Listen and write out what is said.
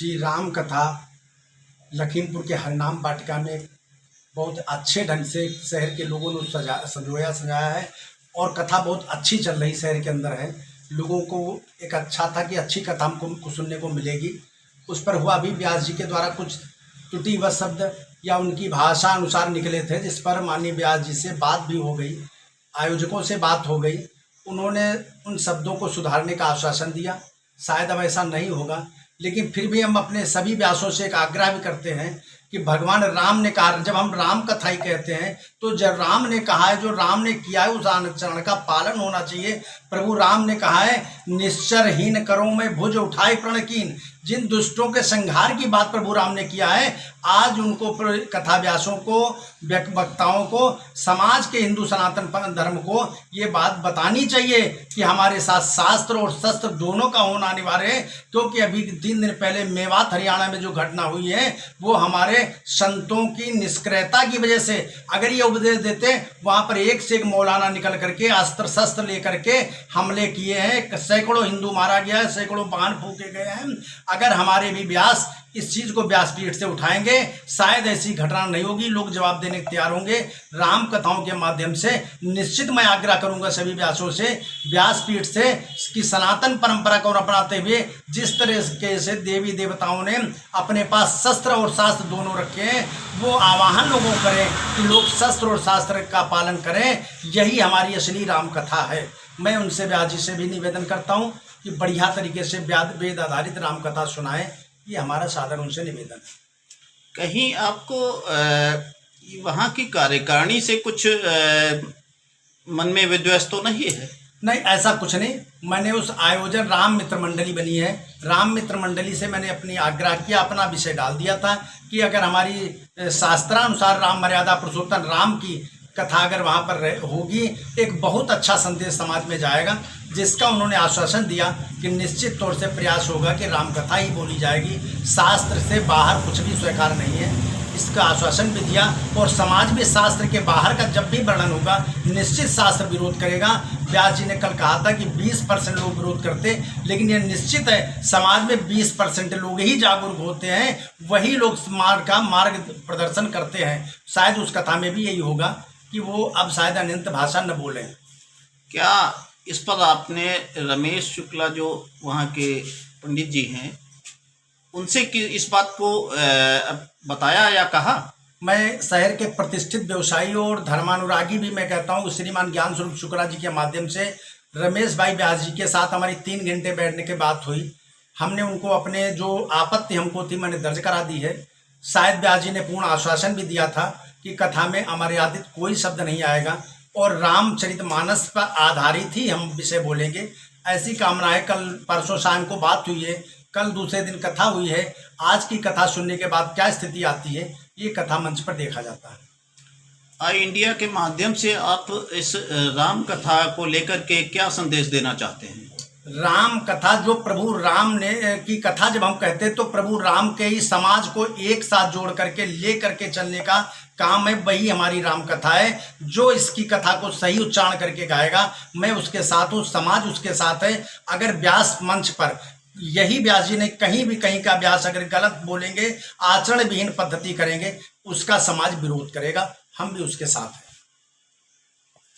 श्री राम कथा लखीमपुर के हरनाम वाटिका में बहुत अच्छे ढंग से शहर के लोगों ने सजाया है और कथा बहुत अच्छी चल रही शहर के अंदर है। लोगों को एक अच्छा था कि अच्छी कथा हमको सुनने को मिलेगी। उस पर हुआ भी व्यास जी के द्वारा कुछ त्रुटिवश शब्द या उनकी भाषा अनुसार निकले थे, जिस पर माननीय व्यास जी से बात भी हो गई, आयोजकों से बात हो गई। उन्होंने उन शब्दों को सुधारने का आश्वासन दिया। शायद अब ऐसा नहीं होगा, लेकिन फिर भी हम अपने सभी व्यासों से एक आग्रह भी करते हैं कि भगवान राम ने कहा, जब हम राम कथा ही कहते हैं तो जब राम ने कहा है, जो राम ने किया है उस आचरण का पालन होना चाहिए। प्रभु राम ने कहा है, निश्चरहीन करो मैं भुज उठाए प्रणकीन। जिन दुष्टों के संहार की बात प्रभु राम ने किया है, आज उनको कथा व्यासों को, वक्ताओं को, समाज के हिंदू सनातन धर्म को ये बात बतानी चाहिए कि हमारे साथ शास्त्र और शस्त्र दोनों का होना अनिवार्य है। क्योंकि अभी 3 दिन पहले मेवात हरियाणा में जो घटना हुई है वो हमारे संतों की निष्क्रियता की वजह से। अगर ये उपदेश देते, वहाँ पर एक से एक मौलाना निकल करके अस्त्र शस्त्र लेकर के हमले किए हैं, सैकड़ों हिंदू मारा गया है, सैकड़ों बाण फूके गए हैं। अगर हमारे भी व्यास इस चीज़ को व्यासपीठ से उठाएंगे, शायद ऐसी घटना नहीं होगी, लोग जवाब देने को तैयार होंगे। राम कथाओं के माध्यम से निश्चित मैं आग्रह करूंगा सभी व्यासों से, व्यासपीठ से, कि सनातन परंपरा को अपनाते हुए जिस तरह से देवी देवताओं ने अपने पास शस्त्र और शास्त्र दोनों रखे हैं, वो आह्वान लोगों को करें कि लोग शस्त्र और शास्त्र का पालन करें। यही हमारी असली राम कथा है। मैं उनसे व्यास जी से भी निवेदन करता हूँ कि बढ़िया तरीके से वेद आधारित राम कथा सुनाएं। ये हमारा सादर उनसे निवेदन है। कहीं आपको वहाँ की कार्यकारिणी से कुछ मन में विद्वेष तो नहीं है? नहीं, ऐसा कुछ नहीं। मैंने उस आयोजन राम मित्र मंडली बनी है, राम मित्र मंडली से मैंने अपनी आग्रह किया, अपना विषय डाल दिया था कि अगर हमारी शास्त्रानुसार राम मर्यादा पुरुषोत्तम राम की कथा अगर वहाँ पर होगी, एक बहुत अच्छा संदेश समाज में जाएगा, जिसका उन्होंने आश्वासन दिया कि निश्चित तौर से प्रयास होगा कि राम कथा ही बोली जाएगी, शास्त्र से बाहर कुछ भी स्वीकार नहीं है। इसका आश्वासन भी दिया और समाज में शास्त्र के बाहर का जब भी वर्णन होगा, निश्चित शास्त्र विरोध करेगा। व्यास जी ने कल कहा था कि 20% लोग विरोध करते, लेकिन ये निश्चित है समाज में 20% लोग ही जागरूक होते हैं, वही लोग मार्ग प्रदर्शन करते हैं। शायद उस कथा में भी यही होगा कि वो अब शायद अनंत भाषा न बोलें। क्या इस पर आपने रमेश शुक्ला जो वहाँ के पंडित जी हैं उनसे कि इस बात को बताया या कहा? मैं शहर के प्रतिष्ठित व्यवसायी और धर्मानुरागी भी मैं कहता हूँ, श्रीमान ज्ञान स्वरूप शुक्ला जी के माध्यम से रमेश भाई व्यास जी के साथ हमारी 3 घंटे बैठने के बात हुई। हमने उनको अपने जो आपत्ति हमको थी मैंने दर्ज करा दी है। शायद व्यास जी ने पूर्ण आश्वासन भी दिया था कि कथा में अमर्यादित कोई शब्द नहीं आएगा और रामचरितमानस पर आधारित ही हम विषय बोलेंगे। ऐसी कामना है। कल परसों शाम को बात हुई है, कल दूसरे दिन कथा हुई है। आज की कथा सुनने के बाद क्या स्थिति आती है, ये कथा मंच पर देखा जाता है। आई इंडिया के माध्यम से आप इस राम कथा को लेकर के क्या संदेश देना चाहते हैं? राम कथा, जो प्रभु राम ने की कथा जब हम कहते हैं तो प्रभु राम के ही समाज को एक साथ जोड़ करके ले करके चलने का काम है, वही हमारी राम कथा है। जो इसकी कथा को सही उच्चारण करके गाएगा, मैं उसके साथ हूँ, समाज उसके साथ है। अगर व्यास मंच पर यही व्यास जी ने कहीं का व्यास अगर गलत बोलेंगे, आचरण विहीन पद्धति करेंगे, उसका समाज विरोध करेगा। हम भी उसके साथ हैं।